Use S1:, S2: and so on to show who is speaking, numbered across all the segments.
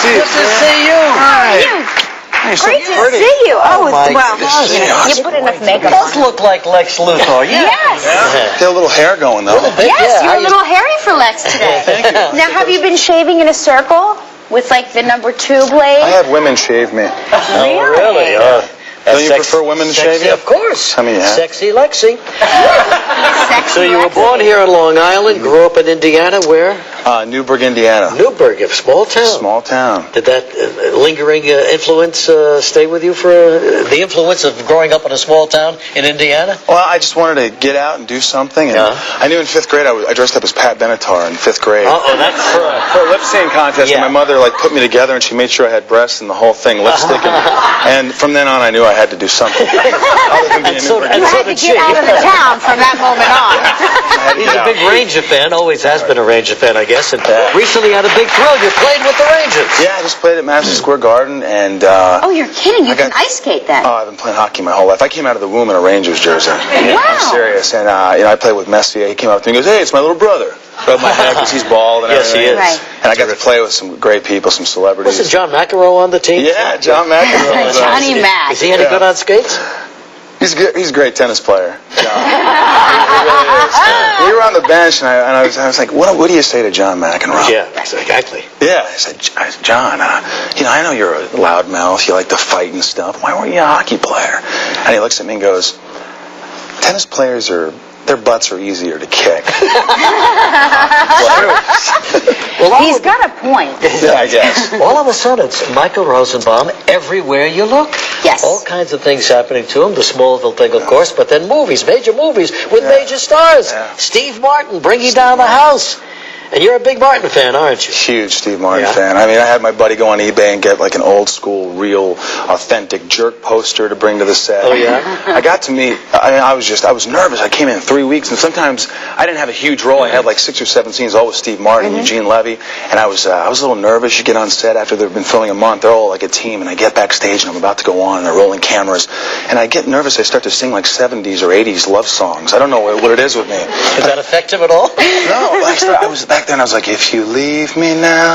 S1: see you.
S2: Good to see you.
S3: Hi. Great to see you.
S2: Oh,
S3: well,
S2: gosh.
S3: you put enough makeup
S2: It does
S3: on.
S2: look like Lex Luthor. Yeah.
S3: Yes.
S1: Yeah. Get a little hair going, though.
S3: Yes, you're a little hairy for Lex today.
S1: Thank you.
S3: Now, have you been shaving in a circle with, like, the number 2 blade?
S1: I had women shave me.
S2: Oh, really?
S1: Don't you prefer women to shave you?
S2: Of course.
S1: I mean, yeah.
S2: Sexy Lexi.
S3: Sexy
S2: So you were
S3: Lexi.
S2: born here in Long Island, grew up in Indiana, where?
S1: Newburgh, Indiana.
S2: Newburgh, a small town.
S1: Small town.
S2: Did that lingering influence stay with you for the influence of growing up in a small town in Indiana?
S1: Well, I just wanted to get out and do something. And I knew in 5th grade I dressed up as Pat Benatar in 5th grade.
S2: Oh, that's
S1: for a lip sync contest.
S2: Yeah.
S1: And my mother put me together, and she made sure I had breasts and the whole thing, lipstick. And from then on, I knew I had to do something. Other than being
S3: You had to get out of the town from that moment on.
S2: He's a big Ranger fan, always has been a Ranger fan, I guess. And recently had a big thrill. You played with the Rangers.
S1: Yeah, I just played at Madison Square Garden, and
S3: Oh, you're kidding. You can ice skate then.
S1: oh, I've been playing hockey my whole life. I came out of the womb in a Rangers jersey.
S3: Wow.
S1: I'm serious. And I played with Messier. He came up to me and goes, "Hey, it's my little brother." Rubbed my head because he's bald and
S2: Yes, he
S1: everything.
S2: is.
S3: Right.
S1: And I got to play with some great people, some celebrities.
S2: Wasn't John McEnroe on the team?
S1: Yeah, John McEnroe. was,
S3: Johnny Mac.
S2: Is he any good on skates?
S1: He's good. He's a great tennis player. John. He really is. We were on the bench, and I was like, "What do you say to John McEnroe?"
S2: Yeah, exactly.
S1: Yeah, I said, "John, I know you're a loudmouth. You like to fight and stuff. Why weren't you a hockey player?" And he looks at me and goes, "Tennis players their butts are easier to kick."
S2: Well,
S3: He's got a point.
S1: Yeah, I guess.
S2: all of a sudden, it's Michael Rosenbaum everywhere you look.
S3: Yes.
S2: All kinds of things happening to him. The Smallville thing, of course, but then movies, major movies with major stars.
S1: Yeah.
S2: Steve Martin, Bringing Down the House. And you're a big Martin fan, aren't you?
S1: Huge Steve Martin fan. I mean, I had my buddy go on eBay and get an old school, real, authentic jerk poster to bring to the set.
S2: Oh, yeah?
S1: I got to meet, I was nervous. I came in 3 weeks, and sometimes I didn't have a huge role. I had 6 or 7 scenes, all with Steve Martin, Eugene Levy, and I was a little nervous. You get on set after they've been filming a month. They're all like a team, and I get backstage, and I'm about to go on, and they're rolling cameras, and I get nervous. I start to sing 70s or 80s love songs. I don't know what it is with me.
S2: Does that affect him at all?
S1: No, I was back then. I was like, "If you leave me now,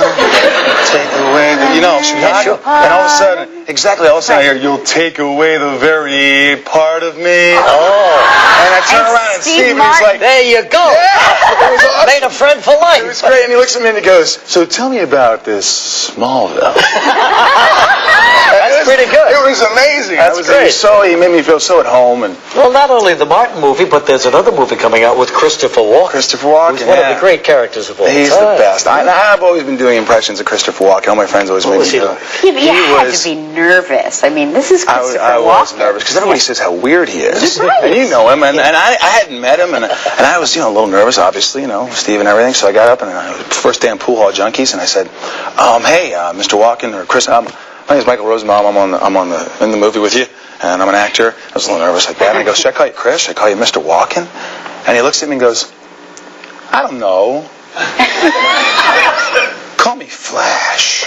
S1: take away the," Chicago. And all of a sudden, I hear, "You'll take away the very part of me."
S2: Oh.
S1: And I turn around and Steve, and he's like,
S2: There you go.
S1: "Yeah, it was awesome.
S2: Made a friend for life.
S1: It was great." And he looks at me and he goes, "So tell me about this Smallville."
S2: That's pretty good.
S1: It was amazing.
S2: That's great.
S1: He made me feel so at home. And
S2: Well, not only the Martin movie, but there's another movie coming out with Christopher Walken.
S1: Christopher Walken,
S2: who's one of the great characters of all
S1: He's
S2: time.
S1: the best. I've always been doing impressions of Christopher Walken. All my friends always
S2: What
S1: made
S2: was
S1: me
S2: he
S1: do
S2: like?
S1: it.
S3: Yeah, but you had
S1: was-
S3: to be nervous. I mean, this is Christopher
S1: I was
S3: Walken.
S1: nervous because everybody says how weird he is.
S3: Right.
S1: And you know him, and I hadn't met him, and I was a little nervous, obviously, Steve and everything. So I got up and first day on Pool Hall Junkies, and I said, "Hey, Mr. Walken or Chris, my name is Michael Rosenbaum. I'm in the movie with you, and I'm an actor." I was a little nervous like that, and I go, "Should I call you Chris? Should I call you Mr. Walken?" And he looks at me and goes, "I don't know. Call me Flash."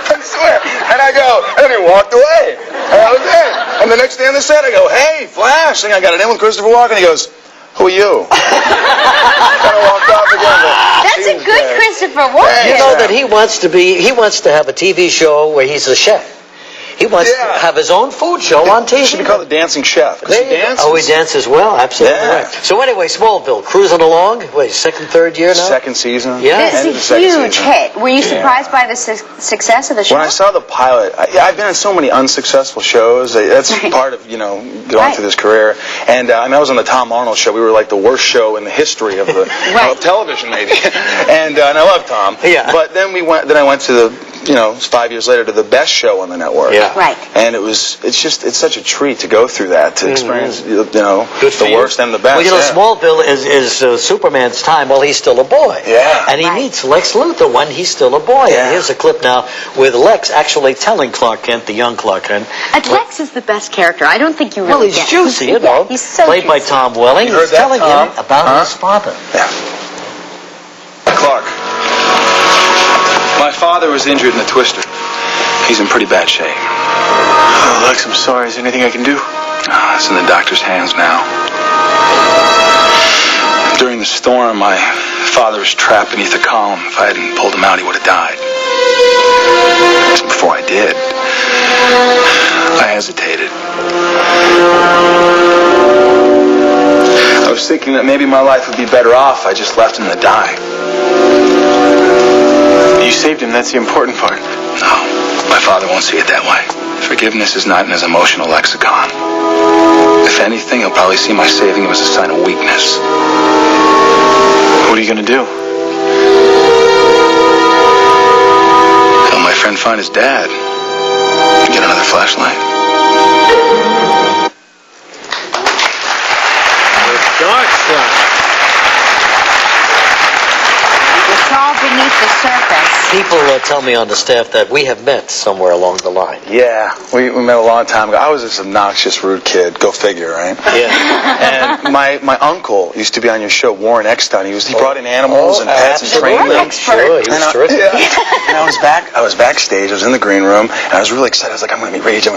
S1: I swear. And I go, and then he walked away. And that was it. And the next day on the set, I go, "Hey, Flash." And I got it in with Christopher Walken. He goes, "Who are you?" Kind of walked off again.
S3: That's a good Christopher Walken.
S2: You know that he wants to have a TV show where he's a chef. He wants to have his own food show on TV.
S1: He should be called the Dancing Chef.
S2: There you go.
S1: Dances.
S2: Oh, he dances well. Absolutely
S1: Yeah.
S2: right. So anyway, Smallville, cruising along. Wait, second, third year now?
S1: Second season.
S2: Yeah.
S3: This
S1: End of the
S3: is a
S1: second
S3: huge
S1: season.
S3: hit. Were you surprised by the success of the show?
S1: When I saw the pilot, I've been in so many unsuccessful shows. That's part of, going through this career. And I was on the Tom Arnold show. We were like the worst show in the history of the of television, maybe. And I love Tom.
S2: Yeah.
S1: But then I went to the, 5 years later, to the best show on the network.
S2: Yeah.
S3: Right.
S1: And it's such a treat to go through that, to experience,
S2: Good for
S1: the
S2: you.
S1: worst and the best.
S2: Well, Smallville is Superman's time while he's still a boy.
S1: Yeah.
S2: And he meets Lex Luthor when he's still a boy.
S1: Yeah.
S2: And here's a clip now with Lex actually telling Clark Kent, the young Clark Kent.
S3: And Lex is the best character. I don't think you really
S2: Well, he's
S3: get
S2: juicy,
S3: Yeah, he's so
S2: Played by
S3: juicy.
S2: Tom Welling.
S1: You heard
S2: He's
S1: that,
S2: telling
S1: Tom?
S2: him about his father.
S1: Yeah. Clark. My father was injured in a twister. He's in pretty bad shape.
S4: Oh, Lex, I'm sorry. Is there anything I can do?
S1: It's in the doctor's hands now. During the storm, my father was trapped beneath a column. If I hadn't pulled him out, he would have died. Before I did, I hesitated. I was thinking that maybe my life would be better off if I just left him to die.
S4: You saved him, that's the important part.
S1: No, my father won't see it that way. Forgiveness is not in his emotional lexicon. If anything, he'll probably see my saving him as a sign of weakness.
S4: What are you gonna do?
S1: Help my friend find his dad. Get another flashlight.
S2: Dark side.
S3: It's all beneath the surface.
S2: People tell me on the staff that we have met somewhere along the line.
S1: Yeah, we met a long time ago. I was this obnoxious, rude kid. Go figure, right?
S2: Yeah.
S1: And my uncle used to be on your show, Warren Eckstein. He brought in animals and pets and trained them.
S2: Sure, he was terrific.
S1: And I was backstage. I was in the green room, and I was really excited. I was like, I'm going to meet Rage. And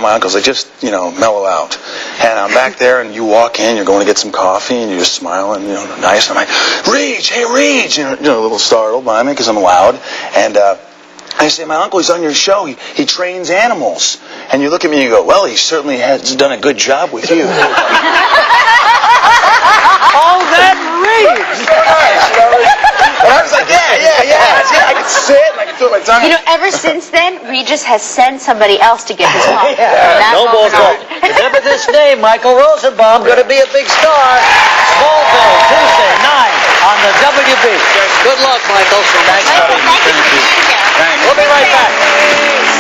S1: my uncle's like, just mellow out. And I'm back there, and you walk in. You're going to get some coffee, and you're just smiling, nice. And I'm like, Rage, hey Rage, a little startled by me because I'm loud. And I say, my uncle, he's on your show. He trains animals. And you look at me and you go, well, he certainly has done a good job with you.
S2: Oh, that Reeves!
S1: And I was like, yeah. I could sit, and I could throw my tongue.
S3: Ever since then, Regis has sent somebody else to get his home.
S2: No more gold. Remember this name, Michael Rosenbaum, going to be a big star. Smallville, Tuesday, 9 on the WB. Good luck, Michael. Thanks, buddy.
S3: Thank you for being here.
S1: Thanks.
S2: We'll be right back.